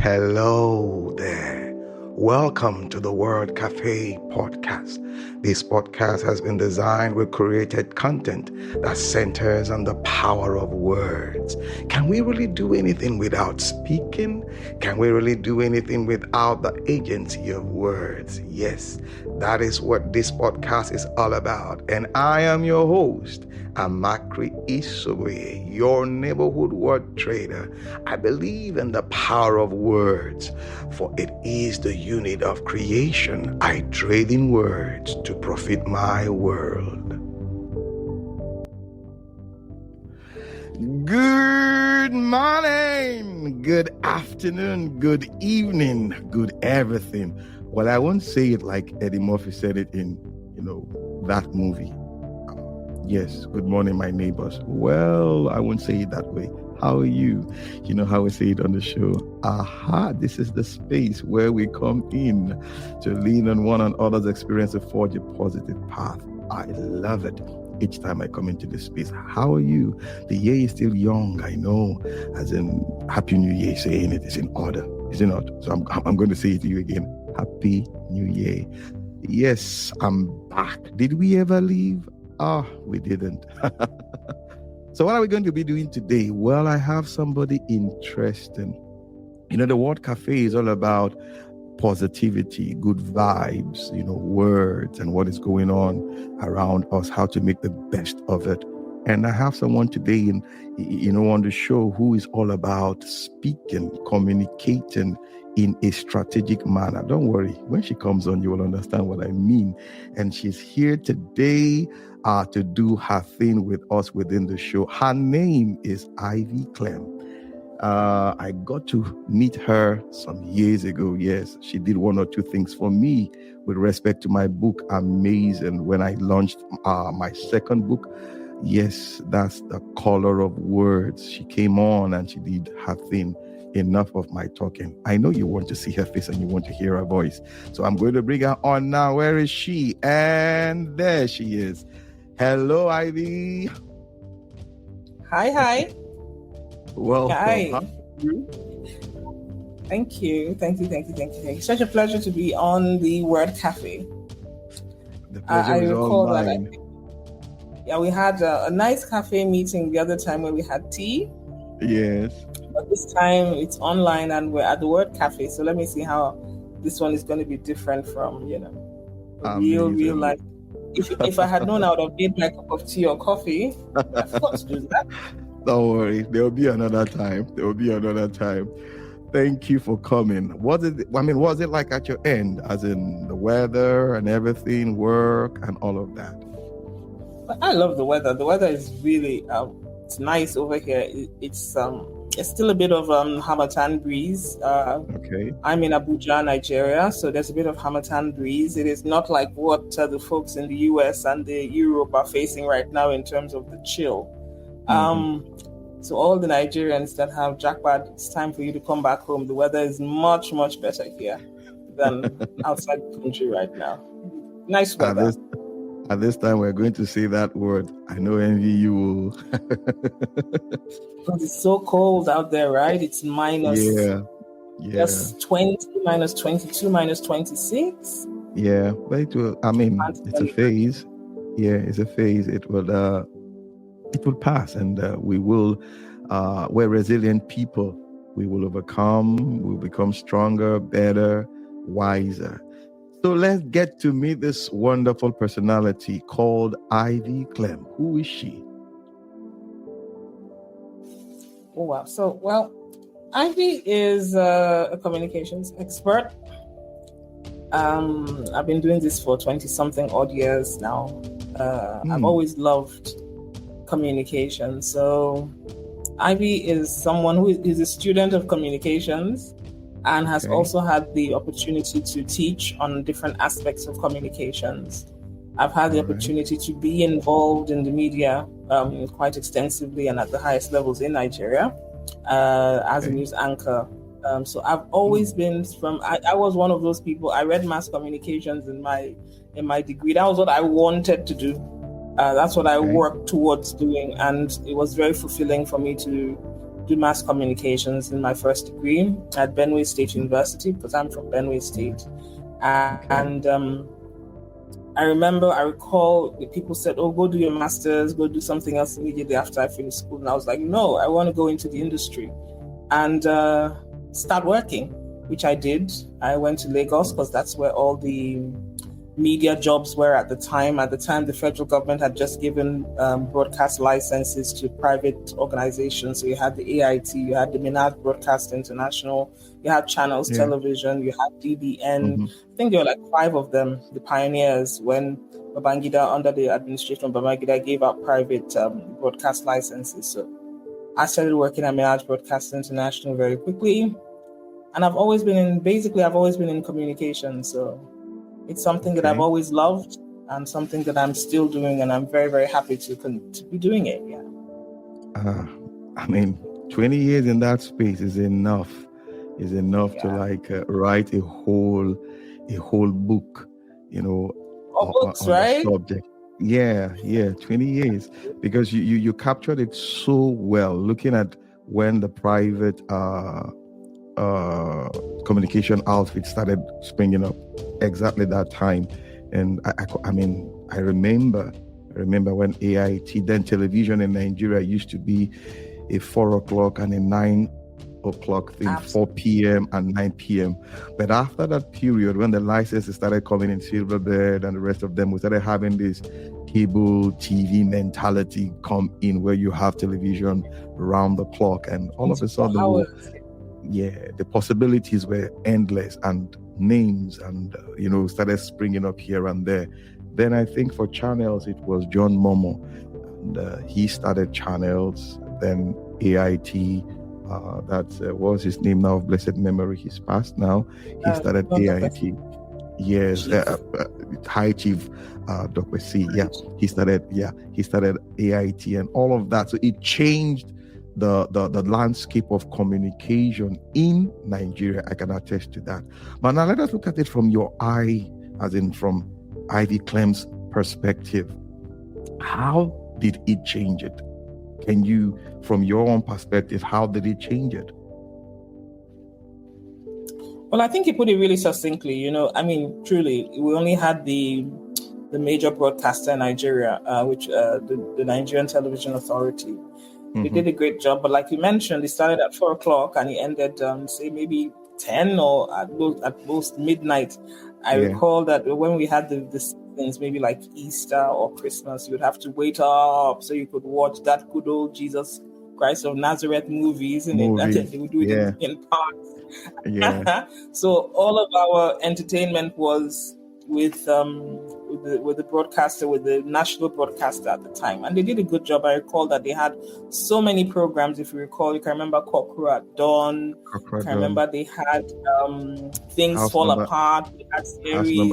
Hello there. Welcome to the Word Cafe podcast. This podcast has been designed with created content that centers on the power of words. Can we really do anything without speaking? Can we really do anything without the agency of words? Yes, that is what this podcast is all about. And I am your host, Amakri Isobe, your neighborhood word trader. I believe in the power of words, for it is the unit of creation. I trade in words to profit my world. Good morning, good afternoon, good evening, good everything. Well, I won't say it like Eddie Murphy said it in, that movie. Yes, good morning, my neighbors. Well, I won't say it that way. How are you? You know how we say it on the show. This is the space where we come in to lean on one another's experience to forge a positive path. I love it each time I come into this space. How are you? The year is still young, I know. As in, Happy New Year, saying it is in order, is it not? So I'm going to say it to you again. Happy New Year. Yes, I'm back. Did we ever leave? We didn't. So what are we going to be doing today? Well, I have somebody interesting. The Word Cafe is all about positivity, good vibes, words and what is going on around us, how to make the best of it. And I have someone today on the show who is all about speaking, communicating in a strategic manner. Don't worry, when she comes on, you will understand what I mean. And she's here today to do her thing with us within the show. Her name is Ivy Clem. I got to meet her some years ago. Yes, she did one or two things for me with respect to my book, Amazing, when I launched my second book. Yes, that's The Color of Words. She came on and she did her thing. Enough of my talking. I know you want to see her face and you want to hear her voice. So I'm going to bring her on now. Where is she? And there she is. Hello, Ivy. Hi. Welcome. Hi. How are you? Thank you. Such a pleasure to be on the Word Cafe. The pleasure is all mine. We had a nice cafe meeting the other time where we had tea. Yes. But this time it's online and we're at the Word Cafe. So let me see how this one is going to be different from, real life. If I had known, I would have made my cup of tea or coffee. I forgot to do that. Don't worry. There will be another time. Thank you for coming. What was it like at your end? As in the weather and everything, work and all of that? I love the weather. The weather is really, it's nice over here. It's still a bit of Harmattan breeze. Okay. I'm in Abuja, Nigeria, so there's a bit of Harmattan breeze. It is not like what the folks in the US and the Europe are facing right now in terms of the chill. So all the Nigerians that have jackpot, it's time for you to come back home. The weather is much, much better here than outside the country right now. Nice weather. At this time, we're going to say that word. I know envy you. It's so cold out there, right? It's minus just 20, minus 22, minus 26. Yeah, but it's a phase. Yeah, it's a phase. It will pass, and we're resilient people. We will overcome. We'll become stronger, better, wiser. So let's get to meet this wonderful personality called Ivy Clem. Who is she? Oh, wow. So, Ivy is a communications expert. I've been doing this for 20-something odd years now. I've always loved communication. So, Ivy is someone who is a student of communications and has also had the opportunity to teach on different aspects of communications. I've had the opportunity to be involved in the media quite extensively and at the highest levels in Nigeria as a news anchor. So I've always been I was one of those people. I read mass communications in my degree. That was what I wanted to do. That's what I worked towards doing, and it was very fulfilling for me to do mass communications in my first degree at Benue State University, because I'm from Benue State. And I recall the people said, oh, go do your master's, go do something else immediately after I finished school. And I was like, no, I want to go into the industry and start working, which I did. I went to Lagos because that's where all the media jobs were at the time. At the time, the federal government had just given broadcast licenses to private organizations. So you had the AIT, you had the Minad Broadcast International, you had Channels Television, you had DBN. I think there were like 5 of them, the pioneers, when Babangida, under the administration of Babangida, gave out private broadcast licenses. So I started working at Minad Broadcast International very quickly. And I've always been in communication. So it's something that I've always loved and something that I'm still doing, and I'm very, very happy to be doing it. Yeah. I mean, 20 years in that space is enough. To write a whole book, on books, right? The subject. Yeah, 20 years, because you captured it so well. Looking at when the private communication outfit started springing up, exactly that time. And I remember when AIT, then television in Nigeria, used to be a 4 o'clock and a 9 o'clock thing, Absolutely. 4 p.m. and 9 p.m. But after that period, when the licenses started coming in, Silverbird and the rest of them, we started having this cable TV mentality come in, where you have television round the clock, and all of a sudden the possibilities were endless, and names and started springing up here and there. Then I think for channels it was John Momo, and he started channels. Then AIT, what was his name now of blessed memory, he's passed now. He started AIT. Yes, High Chief Dr. C. Yeah, he started AIT and all of that. So it changed the landscape of communication in Nigeria. I can attest to that. But now let us look at it from your eye, as in from Ivy Clem's perspective. How did it change it? Can you, from your own perspective, how did it change it? Well, I think you put it really succinctly. Truly, we only had the major broadcaster in Nigeria, which the Nigerian Television Authority. They did a great job, but like you mentioned, it started at 4 o'clock and it ended, say maybe 10 or at most midnight. I recall that when we had the seasons, maybe like Easter or Christmas, you would have to wait up so you could watch that good old Jesus Christ of Nazareth movie, isn't it? That they would do it in parts. Yeah. So all of our entertainment was with the broadcaster, with the national broadcaster at the time, and they did a good job. I recall that they had so many programs. If you recall, you can remember Kokura at Dawn. You can remember they had Things House Fall number, Apart. They had series.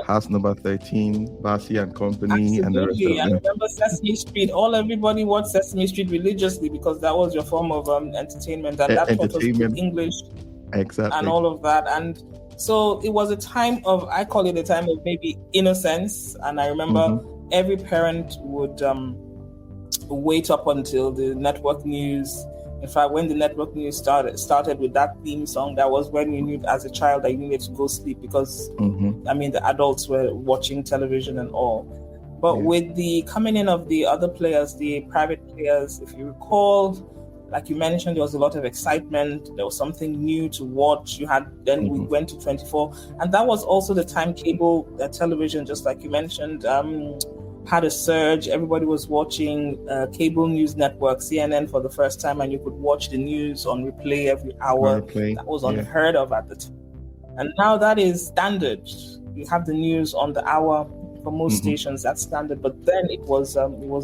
House number 13, Basi and Company, Absolutely. and the rest of them. I remember Sesame Street. Everybody watched Sesame Street religiously because that was your form of entertainment, and that taught us good English, exactly, and all of that. And so it was a time of, I call it a time of maybe innocence. And I remember every parent would wait up until the network news. In fact, when the network news started with that theme song, that was when you knew as a child that you needed to go sleep, because the adults were watching television and all. But with the coming in of the other players, the private players, if you recall, like you mentioned, there was a lot of excitement. There was something new to watch. We went to 24. And that was also the time cable television, just like you mentioned, had a surge. Everybody was watching cable news network, CNN, for the first time, and you could watch the news on replay every hour. That was unheard of at the time. And now that is standard. You have the news on the hour for most stations. That's standard. But then it was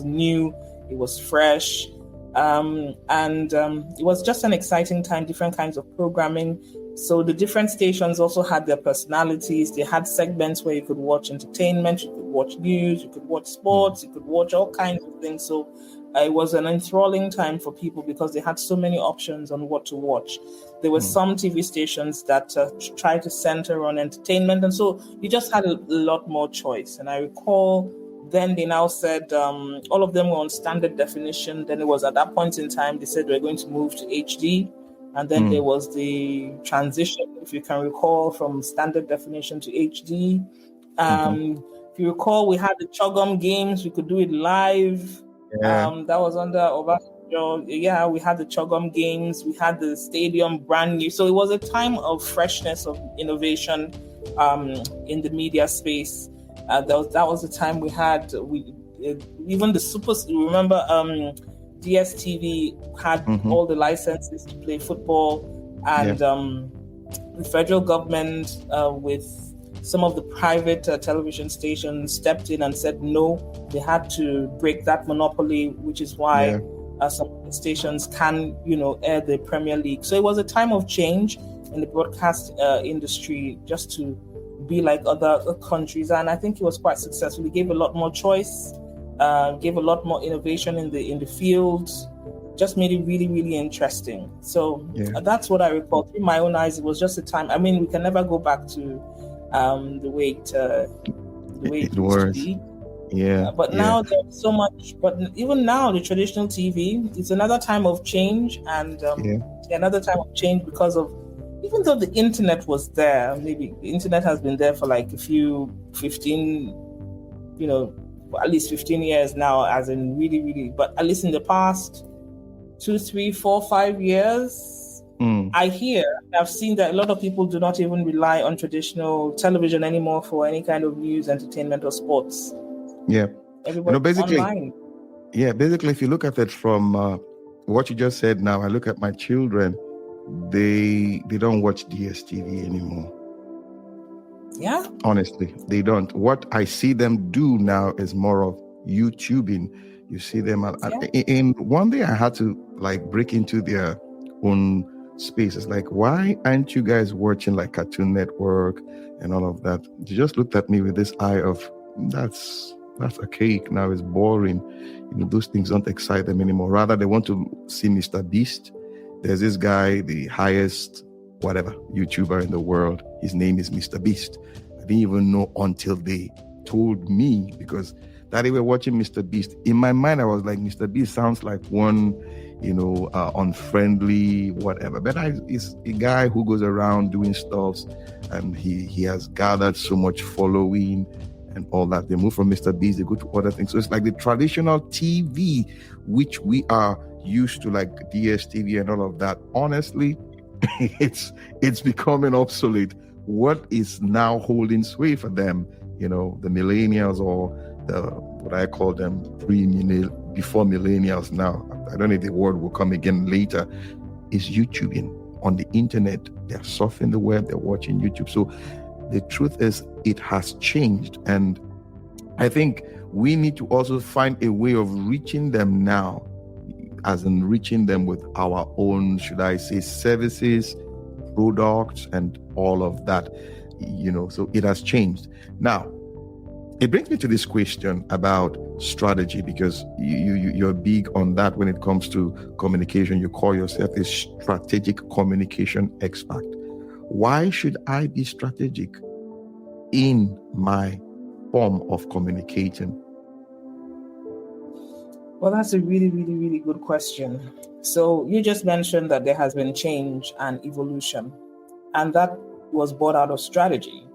new. It was fresh. And it was just an exciting time, different kinds of programming. So the different stations also had their personalities. They had segments where you could watch entertainment, you could watch news, you could watch sports, you could watch all kinds of things. So it was an enthralling time for people because they had so many options on what to watch. There were some TV stations that tried to center on entertainment. And so you just had a lot more choice. And I recall Then they now said all of them were on standard definition. Then it was at that point in time they said we're going to move to HD. And then there was the transition, if you can recall, from standard definition to HD. If you recall, we had the Chogum games. We could do it live. Yeah. That was under Obasanjo. Yeah, we had the Chogum games. We had the stadium brand new. So it was a time of freshness, of innovation in the media space. That was the time we had. Even the super. Remember, DSTV had all the licenses to play football, and the federal government with some of the private television stations stepped in and said no, they had to break that monopoly, which is why some of the stations can, air the Premier League. So it was a time of change in the broadcast industry, just to be like other countries, and I think it was quite successful. It gave a lot more choice, gave a lot more innovation in the field, just made it really, really interesting. So that's what I recall. Through my own eyes, it was just a time. I mean, we can never go back to the way it used to be. But now there's so much. But even now, the traditional TV, it's another time of change, and another time of change because of, even though the internet was there, maybe the internet has been there for like at least 15 years now, as in really, really, but at least in the past 2, 3, 4, 5 years, I've seen that a lot of people do not even rely on traditional television anymore for any kind of news, entertainment, or sports. Everybody basically, online. Basically, if you look at it from what you just said now, I look at my children, they don't watch DSTV anymore. Yeah. Honestly, they don't. What I see them do now is more of YouTubing. You see them in one day I had to break into their own space. It's like, why aren't you guys watching like Cartoon Network and all of that? They just looked at me with this eye of, that's a cake now, it's boring. Those things don't excite them anymore. Rather, they want to see Mr. Beast. There's this guy, the highest YouTuber in the world. His name is Mr. Beast. I didn't even know until they told me, because that they were watching Mr. Beast. In my mind, I was like, Mr. Beast sounds like one, unfriendly, whatever. But he's a guy who goes around doing stuff, and he has gathered so much following and all that. They move from Mr. Beast, they go to other things. So it's like the traditional TV, which we are used to, like DSTV and all of that. Honestly, it's becoming obsolete. What is now holding sway for them, the millennials, or what I call them before millennials now, I don't know if the word will come again later, is YouTubing on the internet. They're surfing the web, they're watching YouTube. So the truth is, it has changed, and I think we need to also find a way of reaching them now, as in reaching them with our own, should I say, services, products, and all of that, so it has changed. Now, it brings me to this question about strategy, because you're big on that when it comes to communication. You call yourself a strategic communication expert. Why should I be strategic in my form of communicating? Well, that's a really, really, really good question. So you just mentioned that there has been change and evolution, and that was brought out of strategy.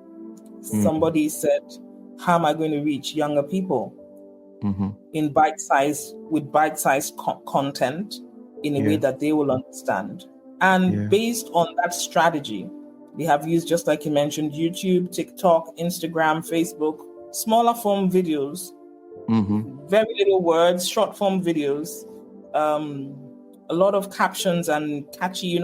Somebody said, how am I going to reach younger people in with bite-sized content in a way that they will understand? And based on that strategy, they have used, just like you mentioned, YouTube, TikTok, Instagram, Facebook, smaller form videos, very little words, short form videos, a lot of captions and catchy,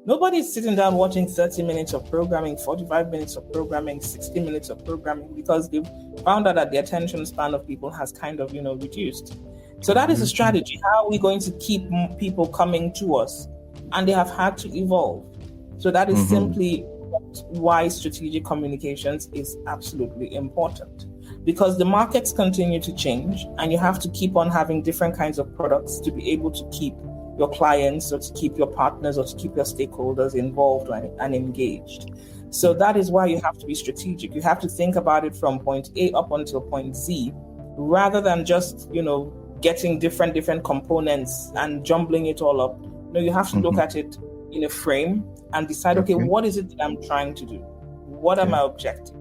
nobody's sitting down watching 30 minutes of programming, 45 minutes of programming, 60 minutes of programming, because they've found out that the attention span of people has kind of, reduced. So that is a strategy. How are we going to keep people coming to us? And they have had to evolve. So that is simply why strategic communications is absolutely important, because the markets continue to change, and you have to keep on having different kinds of products to be able to keep your clients, or to keep your partners, or to keep your stakeholders involved and engaged. So that is why you have to be strategic. You have to think about it from point A up until point Z, rather than just, getting different components and jumbling it all up. No, you have to look at it in a frame and decide, okay, what is it that I'm trying to do? What are my objectives?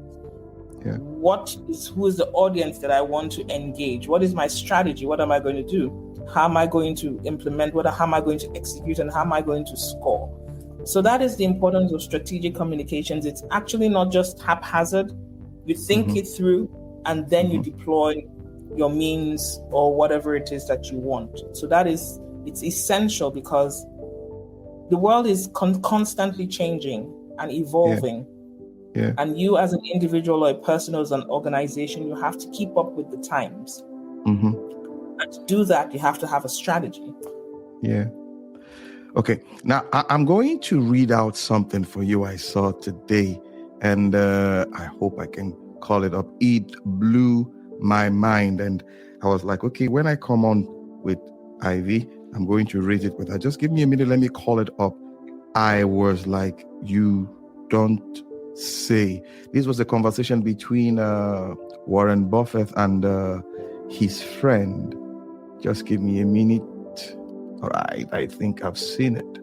Yeah. Who is the audience that I want to engage? What is my strategy? What am I going to do? How am I going to implement? How am I going to execute? And how am I going to score? So that is the importance of strategic communications. It's actually not just haphazard. You think it through, and then you deploy your means or whatever it is that you want. So it's essential, because the world is constantly changing and evolving. Yeah. And you as an individual or a person or as an organization, you have to keep up with the times. And to do that, you have to have a strategy. Yeah. Okay. Now, I'm going to read out something for you I saw today, and I hope I can call it up. It blew my mind, and I was like, okay, when I come on with Ivy, I'm going to read it with her. Just give me a minute. Let me call it up. I was like, you don't say. This was a conversation between Warren Buffett and his friend. Just give me a minute. All right, I think I've seen it.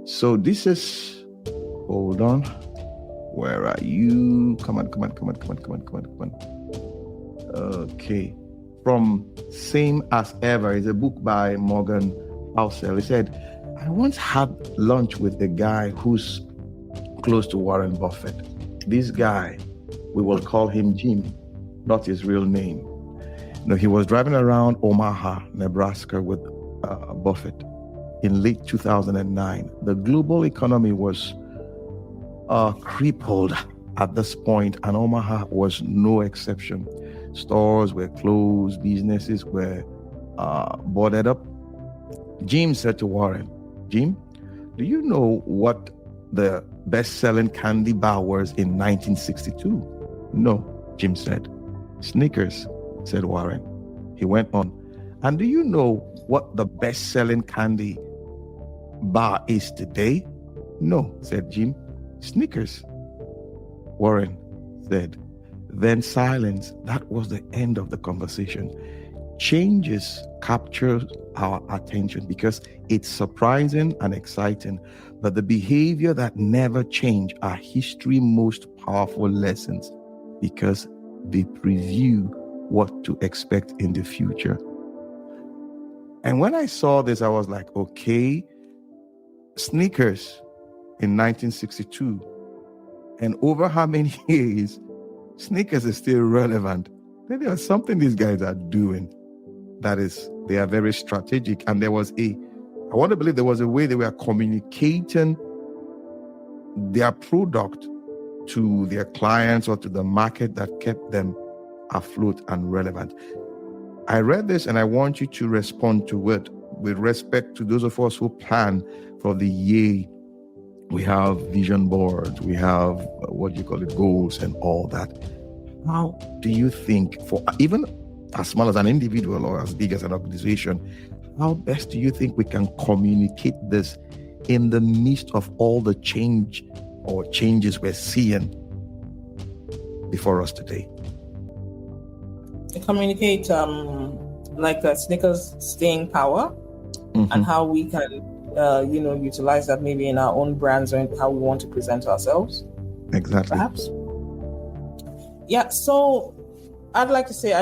So this is, hold on. Where are you? Come on. Okay. From Same as Ever is a book by Morgan Housel. He said, I once had lunch with a guy who's close to Warren Buffett. This guy, we will call him Jim, not his real name. He was driving around Omaha, Nebraska with Buffett in late 2009. The global economy was crippled at this point, and Omaha was no exception. Stores were closed, businesses were boarded up. Jim said to Warren, Jim, do you know what the best-selling candy bar was in 1962? No, Jim said. Snickers, said Warren. He went on, and do you know what the best-selling candy bar is today? No, said Jim. Snickers. Warren said. Then silence. That was the end of the conversation. Changes capture our attention because it's surprising and exciting, but the behavior that never change are history's most powerful lessons because they preview what to expect in the future. And when I saw this, I was like, okay, Snickers in 1962, and over how many years Snickers is still relevant. Then there's something these guys are doing that is, they are very strategic. And I want to believe there was a way they were communicating their product to their clients or to the market that kept them afloat and relevant. I read this and I want you to respond to it with respect to those of us who plan for the year. We have vision boards, we have goals and all that. How do you think, for even as small as an individual or as big as an organization, how best do you think we can communicate this in the midst of all the changes we're seeing before us today? Communicate like Snickers staying power, and how we can utilize that maybe in our own brands or in how we want to present ourselves. Exactly. Perhaps. Yeah, so I'd like to say,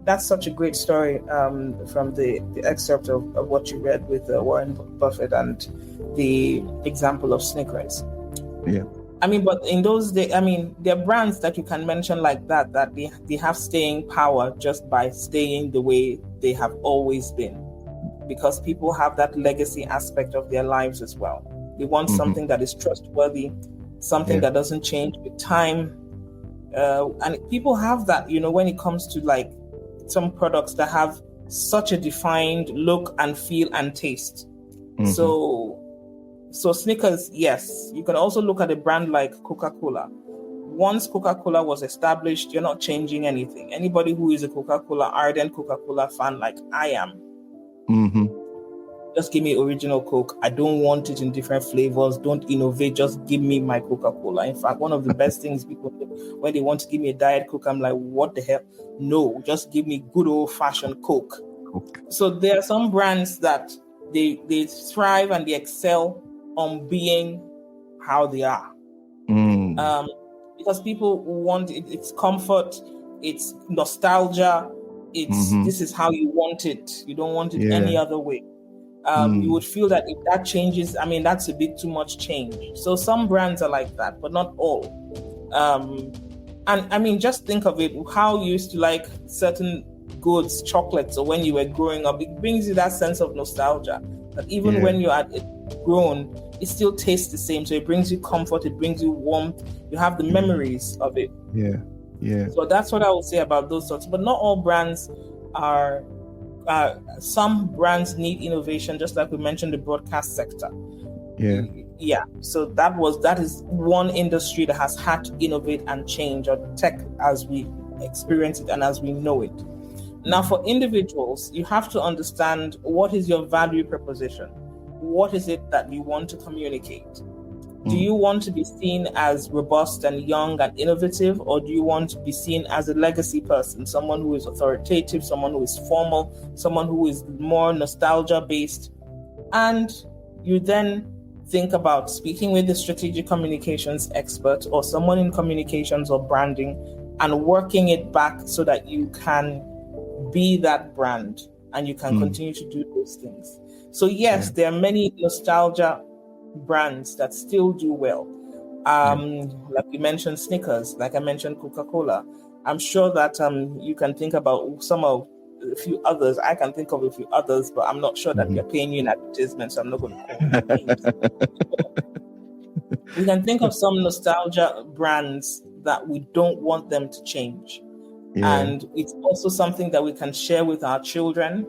that's such a great story from the excerpt of what you read with Warren Buffett and the example of Snickers. Yeah. But in those days, there are brands that you can mention like that they have staying power just by staying the way they have always been. Because people have that legacy aspect of their lives as well. They want something that is trustworthy, something that doesn't change with time. And people have that, when it comes to like some products that have such a defined look and feel and taste. So Snickers, yes. You can also look at a brand like Coca-Cola. Once Coca-Cola was established, you're not changing anything. Anybody who is a ardent Coca-Cola fan like I am, just give me original Coke. I don't want it in different flavors. Don't innovate. Just give me my Coca-Cola. In fact, one of the best things people do when they want to give me a Diet Coke, I'm like, what the hell? No, just give me good old-fashioned Coke. So there are some brands that they thrive and they excel on being how they are. Because people want it, it's comfort, it's nostalgia, it's this is how you want it. You don't want it any other way. You would feel that if that changes, I mean, that's a bit too much change. So some brands are like that, but not all. And I mean, just think of it, how you used to like certain goods, chocolates, or when you were growing up, it brings you that sense of nostalgia. That even when you are grown, it still tastes the same. So it brings you comfort, it brings you warmth, you have the memories of it. So that's what I would say about those sorts. But not all brands are, some brands need innovation, just like we mentioned the broadcast sector. So that is one industry that has had to innovate and change, or tech as we experience it and as we know it. Now, for individuals, you have to understand, what is your value proposition? What is it that you want to communicate? Do you want to be seen as robust and young and innovative, or do you want to be seen as a legacy person, someone who is authoritative, someone who is formal, someone who is more nostalgia based? And you then think about speaking with the strategic communications expert or someone in communications or branding and working it back so that you can be that brand and you can continue to do those things. So yes, there are many nostalgia brands that still do well. Like you mentioned Snickers, like I mentioned Coca-Cola. I'm sure that you can think about a few others. I can think of a few others, but I'm not sure that they're paying you in advertisement, so I'm not going to call them names. We can think of some nostalgia brands that we don't want them to change. And it's also something that we can share with our children.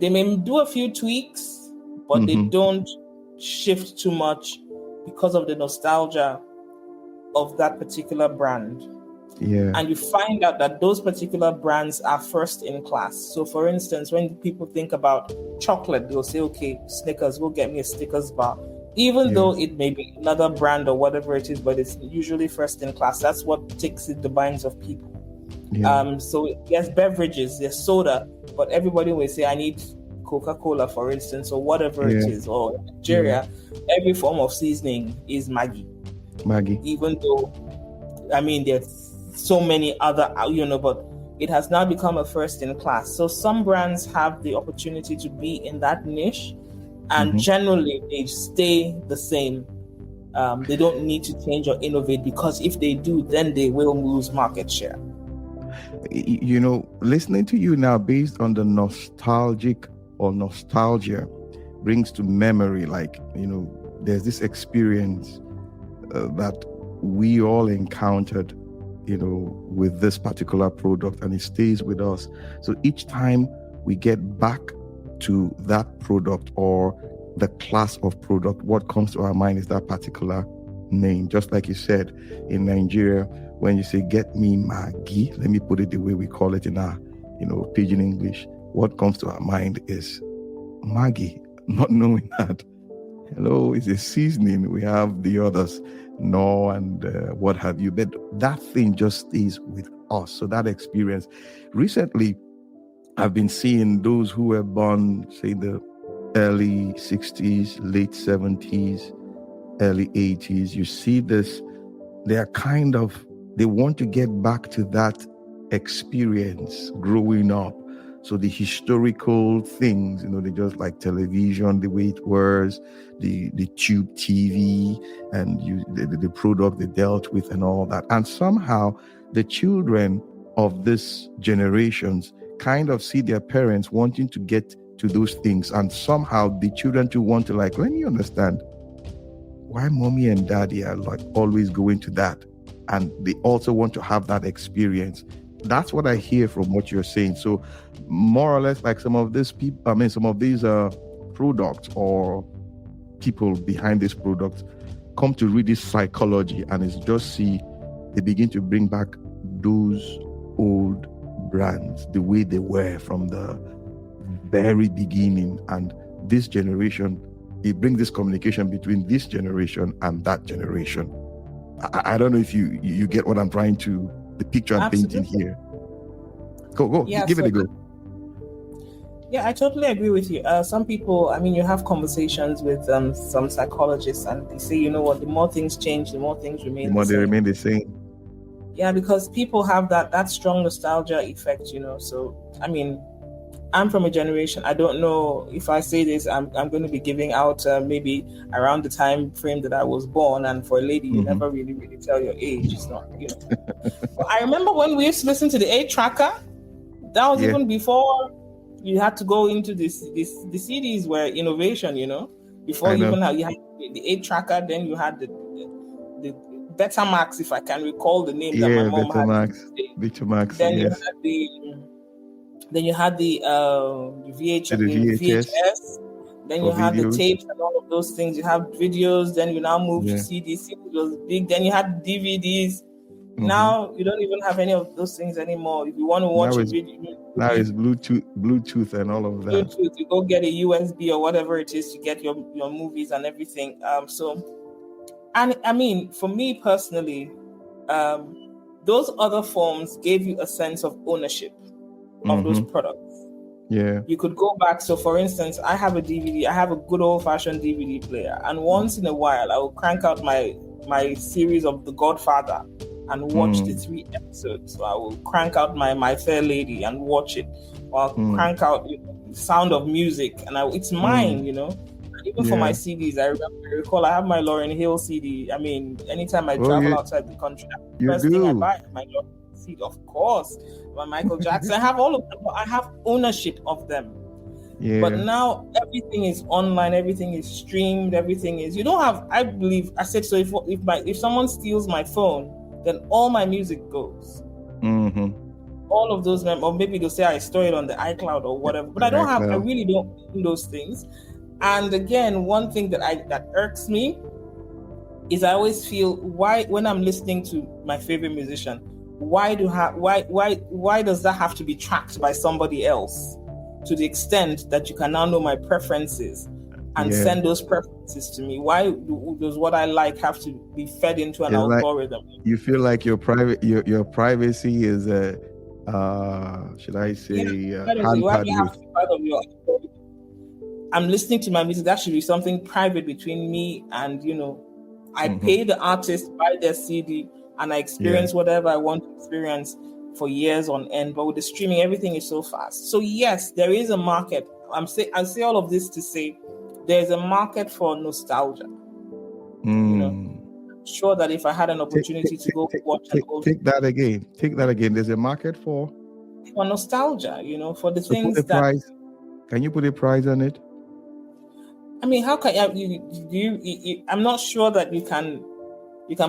They may do a few tweaks, but they don't shift too much because of the nostalgia of that particular brand. And you find out that those particular brands are first in class. So for instance, when people think about chocolate, they'll say, okay, Snickers, go get me a Snickers bar. Even though it may be another brand or whatever it is, but it's usually first in class. That's what ticks the minds of people. So yes, beverages, there's soda, but everybody will say, I need Coca-Cola, for instance, or whatever it is. Or in Nigeria, every form of seasoning is Maggi. Even though, I mean, there's so many other, but it has now become a first in class. So some brands have the opportunity to be in that niche, and generally they stay the same. They don't need to change or innovate, because if they do, then they will lose market share. Listening to you now, based on the nostalgia brings to memory, there's this experience that we all encountered, with this particular product, and it stays with us. So each time we get back to that product or the class of product, what comes to our mind is that particular name. Just like you said, in Nigeria, when you say, get me Maggi, let me put it the way we call it in our, pidgin English, what comes to our mind is Maggi, not knowing that, hello, it's a seasoning. We have the others, no, and what have you. But that thing just stays with us. So that experience. Recently, I've been seeing those who were born, say, the early 60s, late 70s, early 80s. You see this, they want to get back to that experience growing up. So the historical things, they just like television, the way it was, the tube TV, and the product they dealt with and all that. And somehow the children of this generations kind of see their parents wanting to get to those things. And somehow the children too want to let me understand why mommy and daddy are like always going to that. And they also want to have that experience. That's what I hear from what you're saying. So more or less, like some of these products or people behind this product come to read this psychology, and it's just they begin to bring back those old brands the way they were from the very beginning, and this generation, it brings this communication between this generation and that generation. I don't know if you get what I'm trying to, the picture I'm painting here. Go, yeah, give it a go. Yeah, I totally agree with you. Some people, I mean, you have conversations with some psychologists, and they say, you know what, the more things change, the more things remain the more the same. They remain the same. Yeah, because people have that strong nostalgia effect, you know. So, I mean, I'm from a generation, I don't know if I say this, I'm going to be giving out maybe around the time frame that I was born. And for a lady, you never really tell your age. It's not, you know. But I remember when we used to listen to the 8-tracker, that was even before you had to go into the CDs were innovation, you know. Before you even had the 8-tracker, then you had the Betamax, if I can recall the name that my mom Betamax, had. Betamax, then yes. You had the VHS. Then you had the tapes and all of those things. You have videos. Then you now move to CDs. CD was big. Then you had DVDs. Now you don't even have any of those things anymore. If you want to watch a video, now it's Bluetooth and all of that. Bluetooth, you go get a USB or whatever it is to get your movies and everything. And I mean, for me personally, those other forms gave you a sense of ownership of those products. Yeah. You could go back. So for instance, I have a DVD. I have a good old-fashioned DVD player. And once in a while, I will crank out my series of The Godfather and watch the 3 episodes. So I will crank out my Fair Lady and watch it. Or I'll crank out Sound of Music. And it's mine, you know. And even for my CDs, I recall I have my Lauryn Hill CD. I mean, anytime I travel outside the country, the first thing I buy my Lauryn CD, of course. My Michael Jackson. I have all of them. I have ownership of them. Yeah. But now everything is online. Everything is streamed. Everything is. You don't have. I believe. I said so. If someone steals my phone, then all my music goes. All of those, or maybe they'll say I store it on the iCloud or whatever. But I don't have. I really don't do those things. And again, one thing that irks me is I always feel when I'm listening to my favorite musician, why does that have to be tracked by somebody else to the extent that you can now know my preferences and send those preferences to me? Why does what I like have to be fed into an algorithm? You feel like your privacy is should I say I'm listening to my music. That should be something private between me and, you know, I pay the artist, buy their CD, and I experience whatever I want to experience for years on end. But with the streaming, everything is so fast. So yes, there is a market. I say all of this to say there's a market for nostalgia. You know, I'm sure that if I had an opportunity to go watch take that again. There's a market for nostalgia. You know, for the things price. Can you put a price on it? I mean, how can you? I'm not sure that you can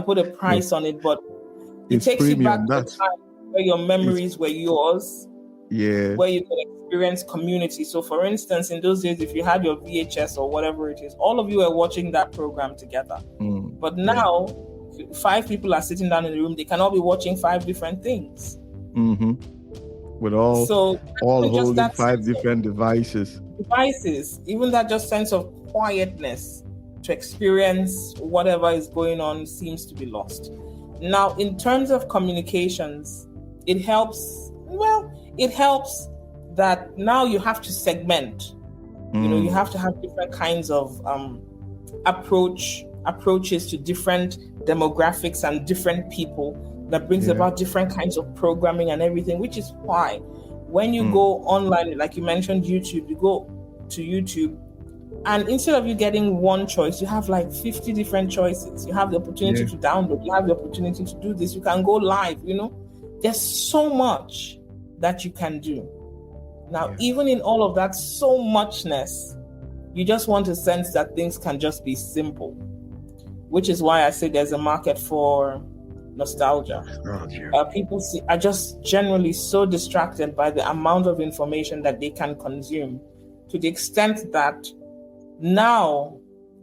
put a price on it, but it takes premium, you back to the time where your memories were yours. Yeah. Where you could experience community. So for instance, in those days, if you had your VHS or whatever it is, all of you were watching that program together. But now, 5 people are sitting down in the room, they can all be watching 5 different things. With all holding 5 different devices. Even that just sense of quietness to experience whatever is going on seems to be lost. Now, in terms of communications, it helps that now you have to segment. You know, you have to have different kinds of approaches to different demographics and different people that brings about different kinds of programming and everything, which is why when you go online, like you mentioned YouTube, you go to YouTube, and instead of you getting one choice, you have like 50 different choices. You have the opportunity to download, you have the opportunity to do this, you can go live, you know. There's so much that you can do. Now, even in all of that so muchness, you just want a sense that things can just be simple, which is why I say there's a market for nostalgia. People are just generally so distracted by the amount of information that they can consume, to the extent that now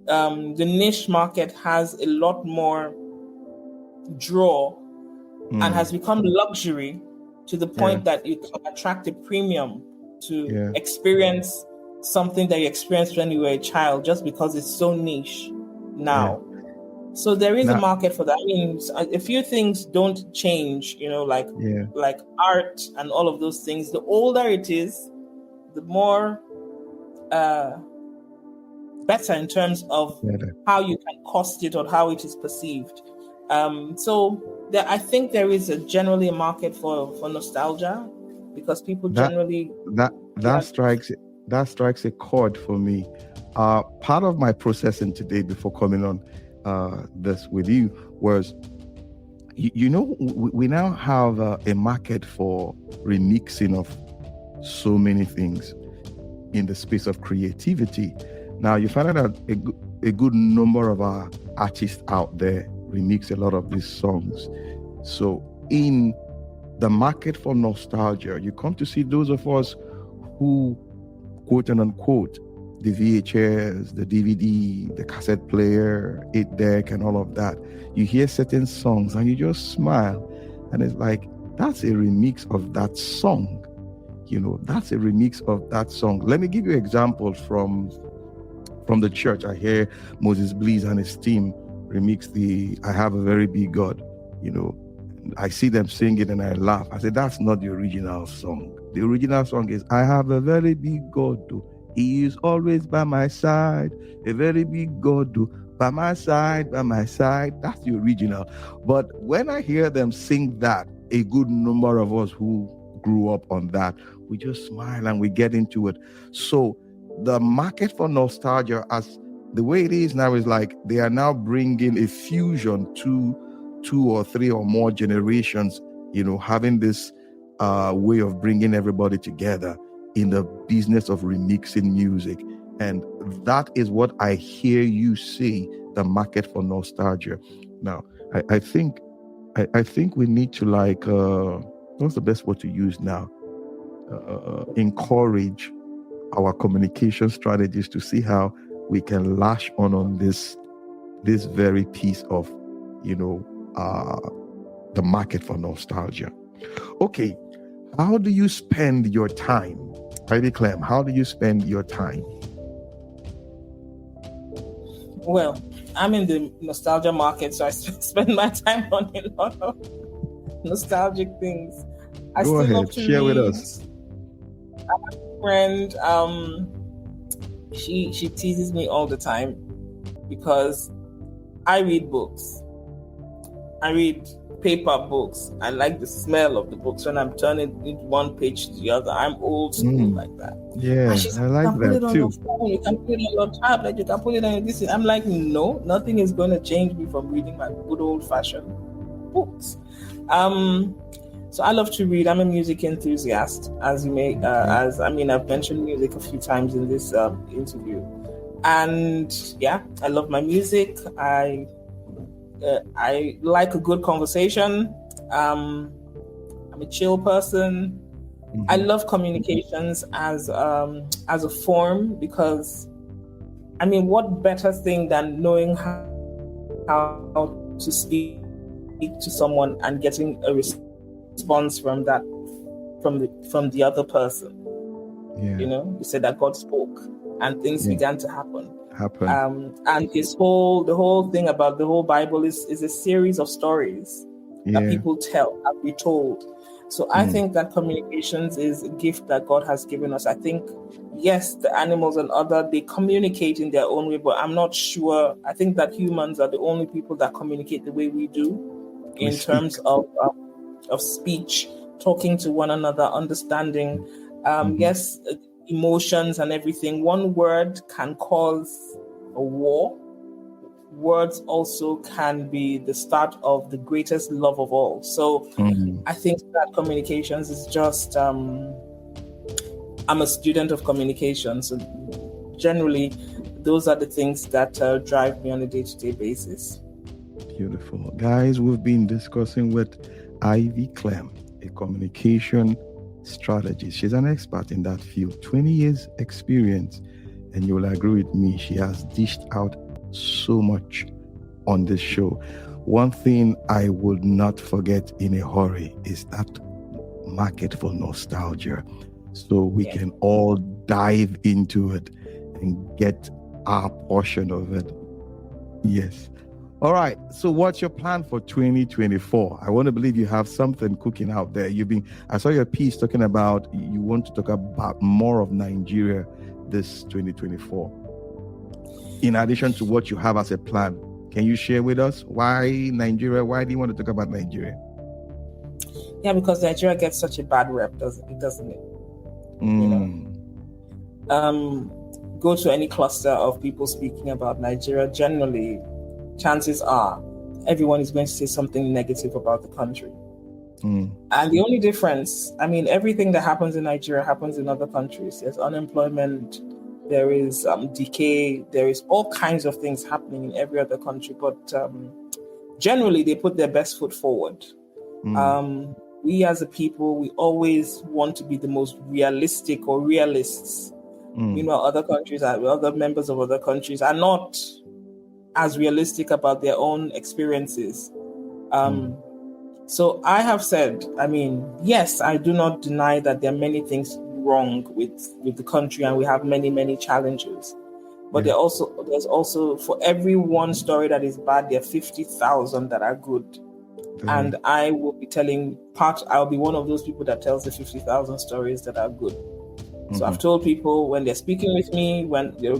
the niche market has a lot more draw and has become luxury to the point that you can attract a premium to experience something that you experienced when you were a child just because it's so niche now. So there is a market for that. I mean, a few things don't change, like art and all of those things. The older it is, the more better in terms of how you can cost it or how it is perceived. I think there is generally a market for nostalgia, because people generally that strikes a chord for me. Part of my processing today before coming on this with you was, we now have a market for remixing of so many things in the space of creativity. Now you find out that a good number of our artists out there remix a lot of these songs. So in the market for nostalgia, you come to see those of us who, quote and unquote, the VHS, the DVD, the cassette player, 8-deck, and all of that. You hear certain songs and you just smile, and it's like, that's a remix of that song. That's a remix of that song. Let me give you an example from the church. I hear Moses Blees and his team remix the I Have a Very Big God. I see them sing it and I laugh. I say, that's not the original song. The original song is, I have a very big God, He is always by my side. A very big God, by my side, by my side. That's the original. But when I hear them sing that, a good number of us who grew up on that, we just smile and we get into it. So the market for nostalgia, as the way it is now, is like they are now bringing a fusion to 2 or 3 or more generations, having this way of bringing everybody together in the business of remixing music. And that is what I hear you say, the market for nostalgia. Now, I think we need to, what's the best word to use now? Encourage our communication strategies to see how we can lash on this very piece of, the market for nostalgia. Okay, how do you spend your time? Ivy Clem, how do you spend your time? Well, I'm in the nostalgia market, so I spend my time on a lot of nostalgic things. I Go still ahead, love to share read. with us. I have a friend, she teases me all the time because I read books. I read paper books. I like the smell of the books when I'm turning it one page to the other. I'm old school like that. Yeah, I like that too. You can put it on your phone, you can put it on your tablet, you can put it on this. I'm like, no, nothing is going to change me from reading my good old-fashioned books. So I love to read. I'm a music enthusiast, as you may, I've mentioned music a few times in this interview. And yeah, I love my music. I like a good conversation. I'm a chill person. I love communications as a form, because what better thing than knowing how to speak to someone and getting a response from the other person. Yeah. You said that God spoke and things began to happen. And the whole thing about the whole Bible is a series of stories that people tell and be told. So I think that communications is a gift that God has given us. I think, yes, the animals and they communicate in their own way, but I'm not sure. I think that humans are the only people that communicate the way we do in terms of speech, talking to one another, understanding. Yes, emotions and everything. One word can cause a war. Words also can be the start of the greatest love of all. So I think that communications is just, I'm a student of communication. So generally, those are the things that drive me on a day-to-day basis. Beautiful. Guys, we've been discussing with Ivy Clem, a communication strategist. She's an expert in that field, 20 years experience. And you'll agree with me, she has dished out so much on this show. One thing I would not forget in a hurry is that market for nostalgia. So we can all dive into it and get our portion of it. Yes. All right. So what's your plan for 2024? I want to believe you have something cooking out there. I saw your piece talking about you want to talk about more of Nigeria this 2024. In addition to what you have as a plan, can you share with us why Nigeria? Why do you want to talk about Nigeria? Yeah, because Nigeria gets such a bad rep, doesn't it? You know? Go to any cluster of people speaking about Nigeria, generally, chances are everyone is going to say something negative about the country. And the only difference, everything that happens in Nigeria happens in other countries. There's unemployment, there is decay, there is all kinds of things happening in every other country. But generally, they put their best foot forward. We as a people, we always want to be the most realistic or realists. Meanwhile, other members of other countries are not as realistic about their own experiences. So I have said, yes, I do not deny that there are many things wrong with the country and we have many, many challenges. But there's also, for every one story that is bad, there are 50,000 that are good. And I will be I'll be one of those people that tells the 50,000 stories that are good. So I've told people when they're speaking with me, there's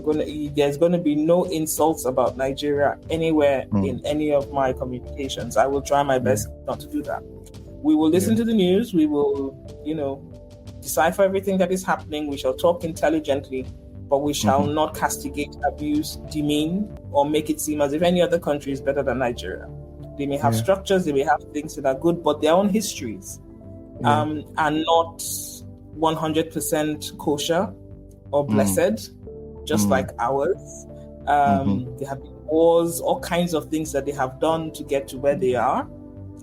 going to be no insults about Nigeria anywhere in any of my communications. I will try my best not to do that. We will listen to the news. We will, decipher everything that is happening. We shall talk intelligently, but we shall not castigate, abuse, demean, or make it seem as if any other country is better than Nigeria. They may have structures, they may have things that are good, but their own histories are not 100% kosher or blessed, just like ours. There have been wars, all kinds of things that they have done to get to where they are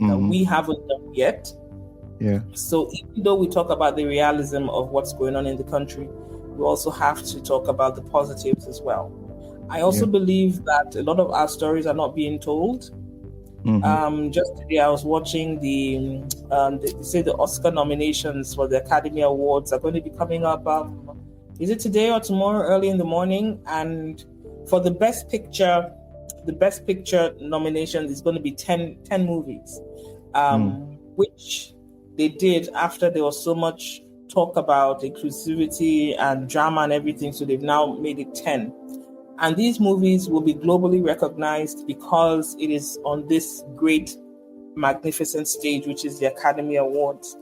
that we haven't done yet. So even though we talk about the realism of what's going on in the country, we also have to talk about the positives as well. I also believe that a lot of our stories are not being told. Just today, I was watching they say the Oscar nominations for the Academy Awards are going to be coming up. Is it today or tomorrow, early in the morning? And for the Best Picture nomination is going to be 10 movies, which they did after there was so much talk about inclusivity and drama and everything. So they've now made it 10. And these movies will be globally recognized because it is on this great, magnificent stage, which is the Academy Awards.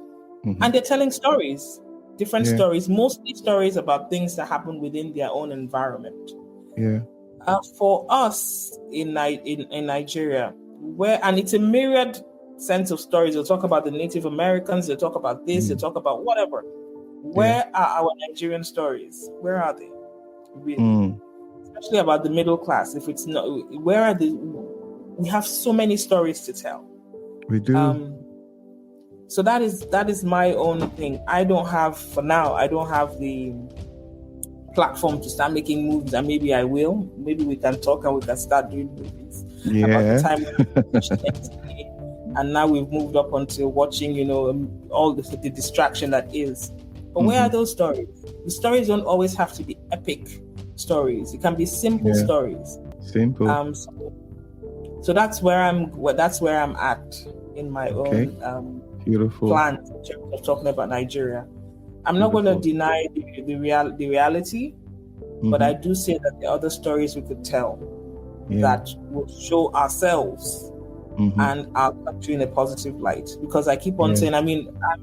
And they're telling stories, different stories, mostly stories about things that happen within their own environment. For us in Nigeria, and it's a myriad sense of stories. They'll talk about the Native Americans, they'll talk about this, they'll talk about whatever. Where are our Nigerian stories? Where are they? Really? Especially about the middle class. If it's not, where are we have so many stories to tell. We do. So that is my own thing. I don't have the platform to start making movies, and maybe I will. Maybe we can talk and we can start doing movies. About the time we watched MTV, and now we've moved up onto watching, all the distraction that is. But where are those stories? The stories don't always have to be epic stories. It can be simple stories. Simple. So that's where I'm at in my own beautiful plan in terms of talking about Nigeria. I'm not going to deny the reality, but I do say that there are other stories we could tell that will show ourselves and our country in a positive light. Because I keep on saying, I'm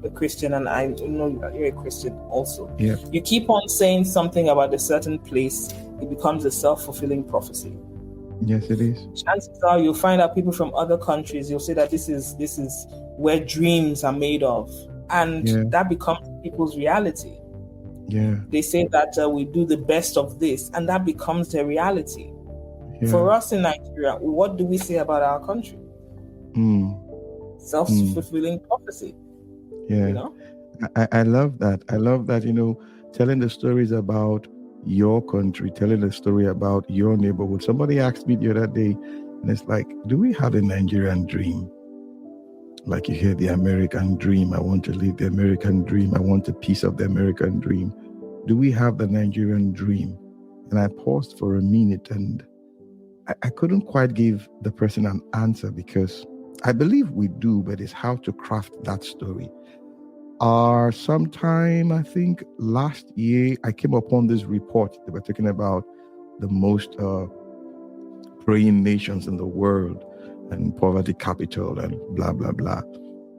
a Christian, and I know you're a Christian also. You keep on saying something about a certain place, it becomes a self-fulfilling prophecy. Yes, it is. Chances are you'll find out people from other countries, you'll say that this is where dreams are made of. And that becomes people's reality. They say that we do the best of this, and that becomes their reality. For us in Nigeria, what do we say about our country? Self-fulfilling prophecy. I love that. I love that, telling the stories about your country, telling the story about your neighborhood. Somebody asked me the other day, and it's like, do we have a Nigerian dream? Like, you hear the American dream. I want to live the American dream. I want a piece of the American dream. do we have the Nigerian dream? And I paused for a minute, and I couldn't quite give the person an answer, because I believe we do, but it's how to craft that story. Sometime, I think last year, I came upon this report. They were talking about the most praying nations in the world and poverty capital and blah, blah, blah.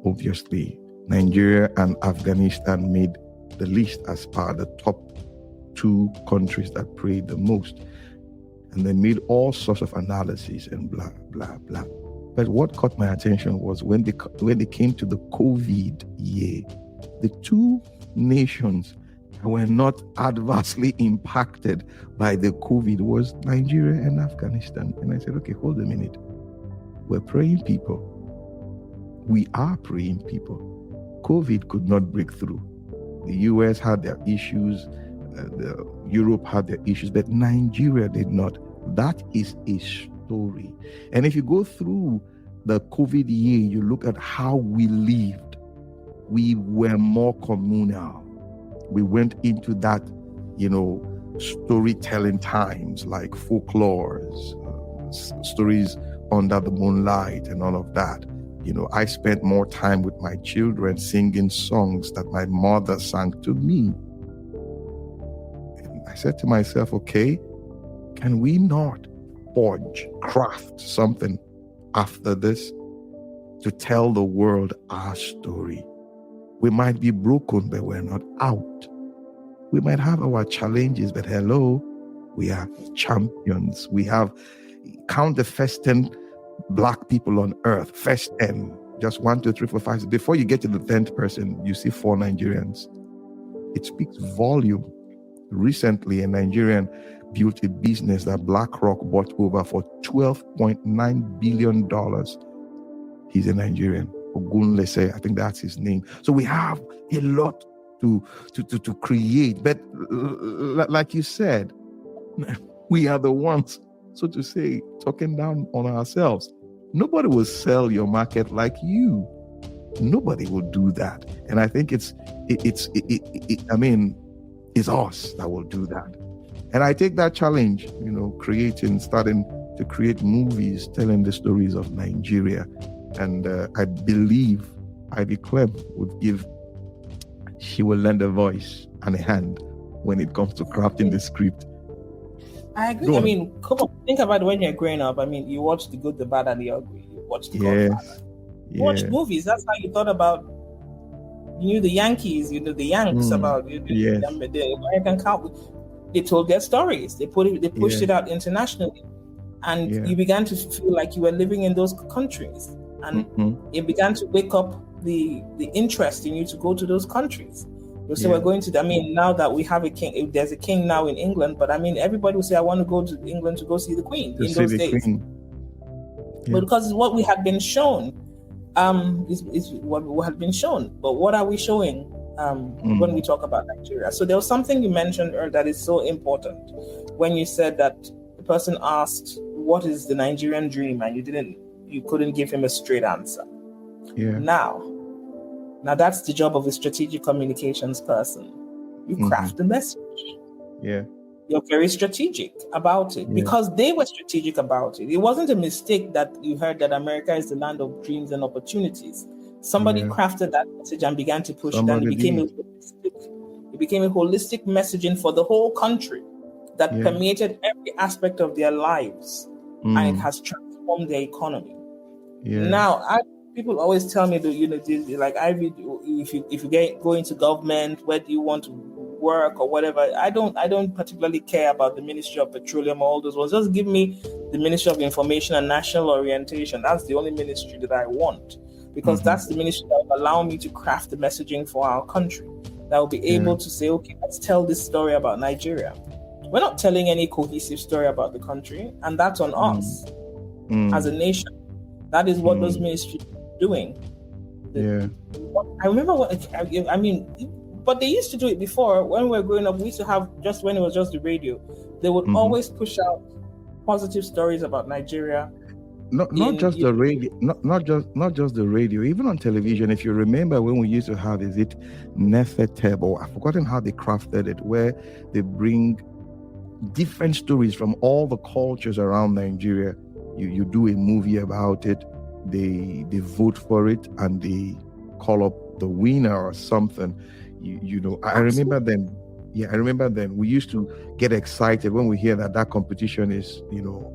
Obviously, Nigeria and Afghanistan made the list as part of the top 2 countries that prayed the most. And they made all sorts of analyses and blah, blah, blah. But what caught my attention was when they came to the COVID year, the 2 nations that were not adversely impacted by the COVID was Nigeria and Afghanistan. And I said, okay, hold a minute. We're praying people. We are praying people. COVID could not break through. The US had their issues, Europe had their issues, but Nigeria did not. That is a story. And if you go through the COVID year, you look at how we lived. We were more communal. We went into that, storytelling times, like folklores, stories under the moonlight and all of that. I spent more time with my children singing songs that my mother sang to me. And I said to myself, okay, can we not craft something after this to tell the world our story? We might be broken, but we're not out. We might have our challenges, but hello, we are champions. We have, count the first 10 Black people on earth, first 10, just 1, 2, 3, 4, 5. Before you get to the 10th person, you see 4 Nigerians. It speaks volume. Recently, a Nigerian built a business that BlackRock bought over for $12.9 billion. He's a Nigerian. Ogunlese, I think that's his name. So we have a lot to create. But like you said, we are the ones, so to say, talking down on ourselves. Nobody will sell your market like you. Nobody will do that. And I think it's us that will do that. And I take that challenge, starting to create movies telling the stories of Nigeria. And I believe Ivy Clem she will lend a voice and a hand when it comes to crafting the script. I agree. Come on, think about it when you're growing up. You watch The Good, the Bad, and the Ugly. You watch The Godfather. You watch movies. That's how you thought about, the Yankees, the Yanks, about the American Cowboys. They told their stories. They pushed it out internationally. And you began to feel like you were living in those countries. And it began to wake up the interest in you to go to those countries. So we're going to, now that we have a king, there's a king now in England, but everybody will say, I want to go to England to go see the Queen in those days. But because it's what we had been shown, is what we had been shown. But what are we showing when we talk about Nigeria? So there was something you mentioned earlier that is so important when you said that the person asked, what is the Nigerian dream? And you couldn't give him a straight answer. Yeah. Now that's the job of a strategic communications person. You craft the message. Yeah. You're very strategic about it because they were strategic about it. It wasn't a mistake that you heard that America is the land of dreams and opportunities. Somebody crafted that message and began to push it, and it became a holistic messaging for the whole country that permeated every aspect of their lives, and it has transformed their economy. Yeah. Now, people always tell me that, like, Ivy, if you go into government, where do you want to work or whatever? I don't particularly care about the Ministry of Petroleum or all those ones. Just give me the Ministry of Information and National Orientation. That's the only ministry that I want, because that's the ministry that will allow me to craft the messaging for our country. That will be able to say, okay, let's tell this story about Nigeria. We're not telling any cohesive story about the country, and that's on us as a nation. That is what those ministries are doing. I remember but they used to do it before. When we were growing up, we used to have, just when it was just the radio, they would always push out positive stories about Nigeria not just the radio, not just the radio, even on television. If you remember when we used to have, is it Nefetebo? I've forgotten how they crafted it, where they bring different stories from all the cultures around Nigeria. You do a movie about it, they vote for it, and they call up the winner or something. I remember then. Yeah, I remember then we used to get excited when we hear that competition is,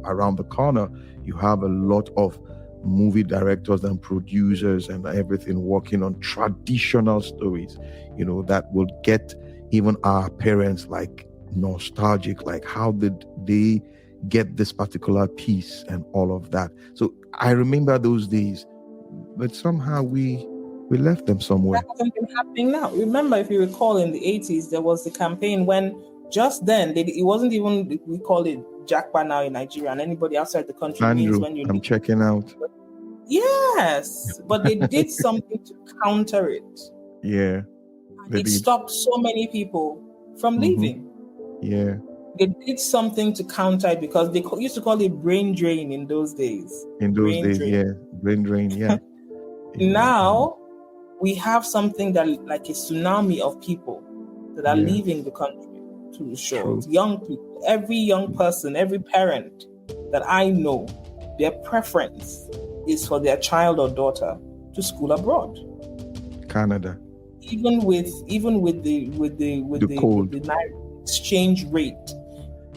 around the corner. You have a lot of movie directors and producers and everything working on traditional stories, that will get even our parents like nostalgic, like how did they get this particular piece and all of that. So I remember those days, but somehow we left them somewhere. That hasn't been happening now. Remember, if you recall, in the 80s, there was the campaign when just then, it wasn't even, we call it Jackpa now in Nigeria, and anybody outside the country Andrew, means when I'm checking out. Yes, but they did something to counter it. Yeah. It stopped so many people from leaving. Yeah. They did something to counter it because they used to call it brain drain in those days. Brain drain, yeah. Now, we have something that like a tsunami of people that are leaving the country to the shores. True. Young people, every young person, every parent that I know, their preference is for their child or daughter to school abroad. Canada. Even with the Naira exchange rate,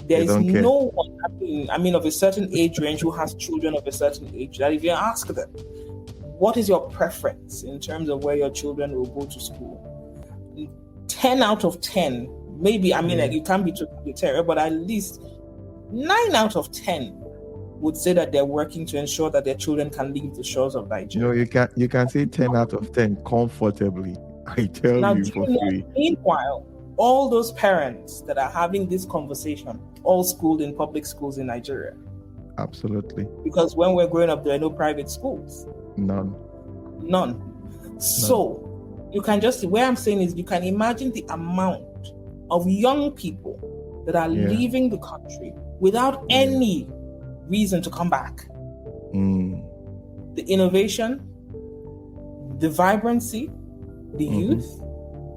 there is no one. I mean, of a certain age range who has children of a certain age that if you ask them, what is your preference in terms of where your children will go to school? 10 out of 10, maybe, like you can't be totally terrible, but at least 9 out of 10 would say that they're working to ensure that their children can leave the shores of Nigeria. You can say 10 out of 10 comfortably. I tell you for free. Meanwhile, all those parents that are having this conversation, all schooled in public schools in Nigeria. Absolutely. Because when we're growing up, there are no private schools. None. So you can just, where I'm saying is, you can imagine the amount of young people that are leaving the country without any reason to come back. The innovation, the vibrancy, the youth,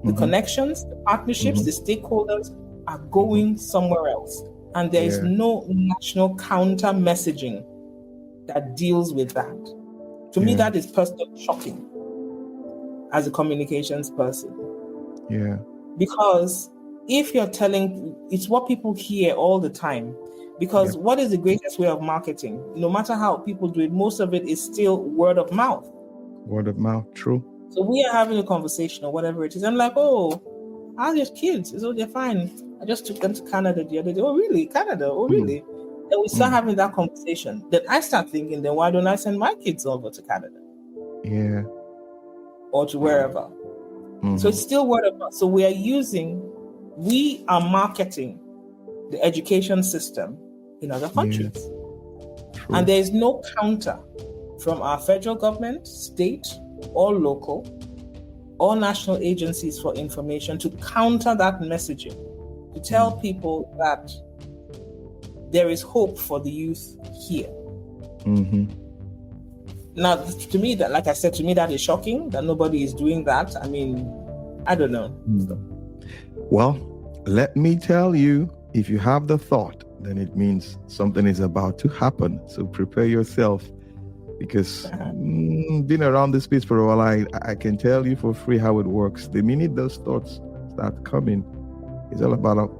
the connections, the partnerships, the stakeholders are going somewhere else. And there is no national counter messaging that deals with that. To me, that is personally shocking as a communications person. Yeah. Because if you're telling, it's what people hear all the time. Because what is the greatest way of marketing? No matter how people do it, most of it is still word of mouth. Word of mouth, true. So we are having a conversation or whatever it is. I'm like, oh, how's your kids? So they're fine. I just took them to Canada the other day. Oh, really? Canada? Oh, really? Then we start having that conversation. Then I start thinking, then why don't I send my kids over to Canada? Yeah. Or to wherever. So it's still word of mouth. So we are marketing the education system in other countries. And there is no counter from our federal government, state, or local, or national agencies for information to counter that messaging, to tell people that there is hope for the youth here. Now, to me, that, like I said, that is shocking that nobody is doing that. I mean, I don't know. Well, let me tell you, if you have the thought, then it means something is about to happen. So prepare yourself, because being around this space for a while, I can tell you for free how it works. The minute those thoughts start coming, it's all about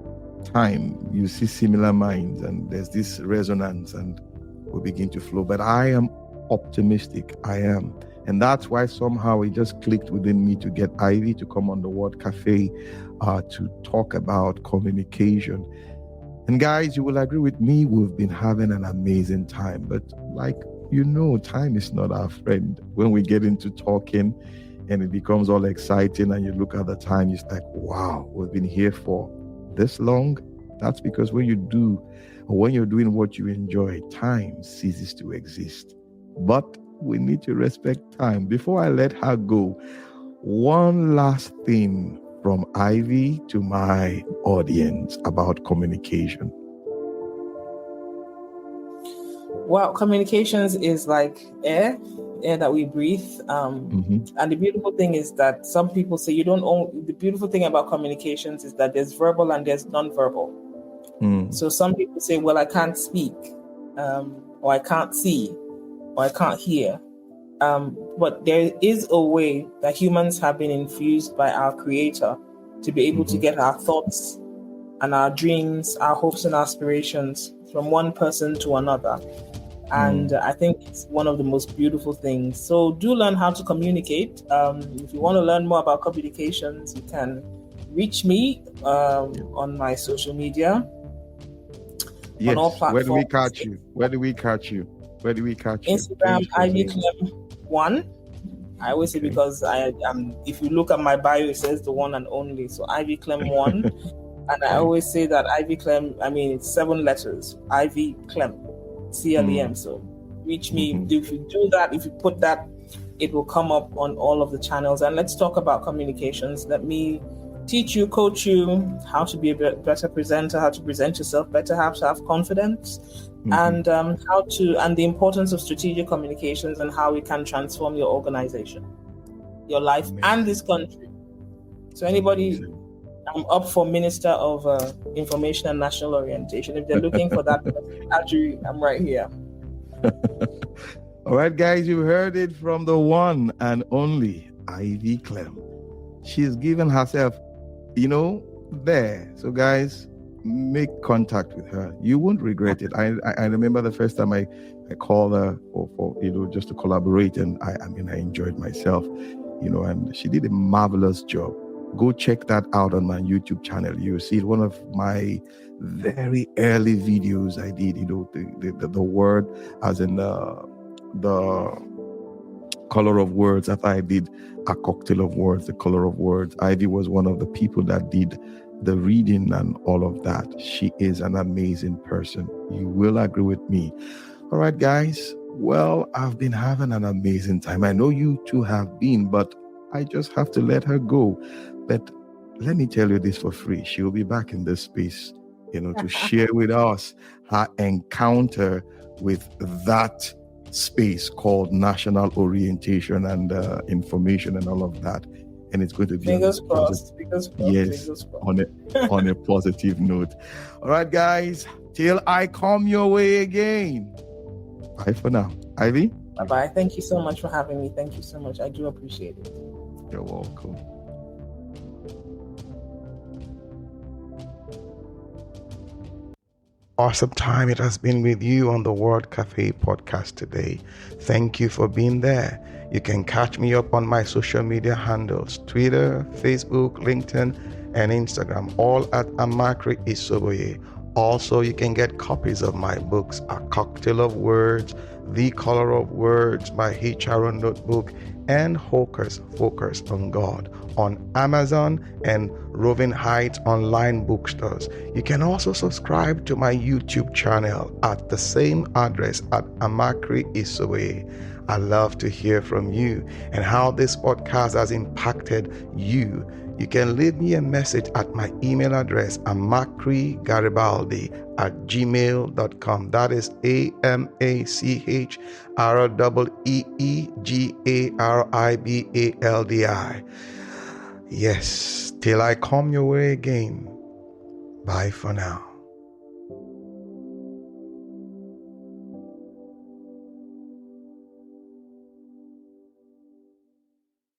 time. You see similar minds, and there's this resonance, and we begin to flow. But I am optimistic. I am. And that's why somehow it just clicked within me to get Ivy to come on the Word Cafe to talk about communication. And guys, you will agree with me, we've been having an amazing time. But time is not our friend. When we get into talking and it becomes all exciting and you look at the time, it's like, wow, we've been here for this long. That's because when you're doing what you enjoy, time ceases to exist. But we need to respect time. Before I let her go, one last thing from Ivy to my audience about communication. Well, communications is like air that we breathe. And the beautiful thing is that some people say you don't own. The beautiful thing about communications is that there's verbal and there's non-verbal. So some people say, well, I can't speak, or I can't see, or I can't hear. But there is a way that humans have been infused by our Creator to be able to get our thoughts and our dreams, our hopes and aspirations from one person to another. And I think it's one of the most beautiful things. So do learn how to communicate. If you want to learn more about communications, you can reach me on my social media. Yes. On all platforms. Where do we catch you? Where do we catch you? Instagram, Ivy Clem 1. I always say because I am. If you look at my bio, it says the one and only. So Ivy Clem 1, and I always say that Ivy Clem. I mean, it's 7 letters. Ivy Clem, CLEM. So reach me. If you do that, if you put that, it will come up on all of the channels. And let's talk about communications. Let me teach you, coach you how to be a better presenter, how to present yourself better, how to have confidence, and and the importance of strategic communications and how it can transform your organization, your life, and this country. So anybody, I'm up for Minister of Information and National Orientation. If they're looking for that, actually, I'm right here. All right, guys, you heard it from the one and only Ivy Clem. She's given herself, there. So guys, make contact with her. You won't regret it. I remember the first time I called her for just to collaborate, and I enjoyed myself, and she did a marvelous job. Go check that out on my YouTube channel. You'll see it, one of my very early videos I did, the word as in the color of words. After I did a cocktail of words, the color of words, Ivy was one of the people that did the reading and all of that. She is an amazing person. You will agree with me. All right, guys. Well, I've been having an amazing time. I know you two have been, but I just have to let her go. But let me tell you this for free. She will be back in this space, to share with us her encounter with that space called national orientation and information and all of that. And it's going to be fingers crossed. Yes, on a positive note. All right, guys, till I come your way again. Bye for now. Ivy? Bye-bye. Thank you so much for having me. Thank you so much. I do appreciate it. You're welcome. Awesome time it has been with you on the World Cafe podcast today. Thank you for being there. You can catch me up on my social media handles, Twitter, Facebook, LinkedIn, and Instagram, all at Amakri Isoboye. Also, you can get copies of my books, A Cocktail of Words, The Color of Words, my HRO notebook, and Hawkers Focus on God on Amazon and Roving Heights online bookstores. You can also subscribe to my YouTube channel at the same address at Amakri Isowe. I love to hear from you and how this podcast has impacted you. You can leave me a message at my email address, amakrigaribaldi@gmail.com. That is AMACHREEGARIBALDI. Yes, till I come your way again. Bye for now.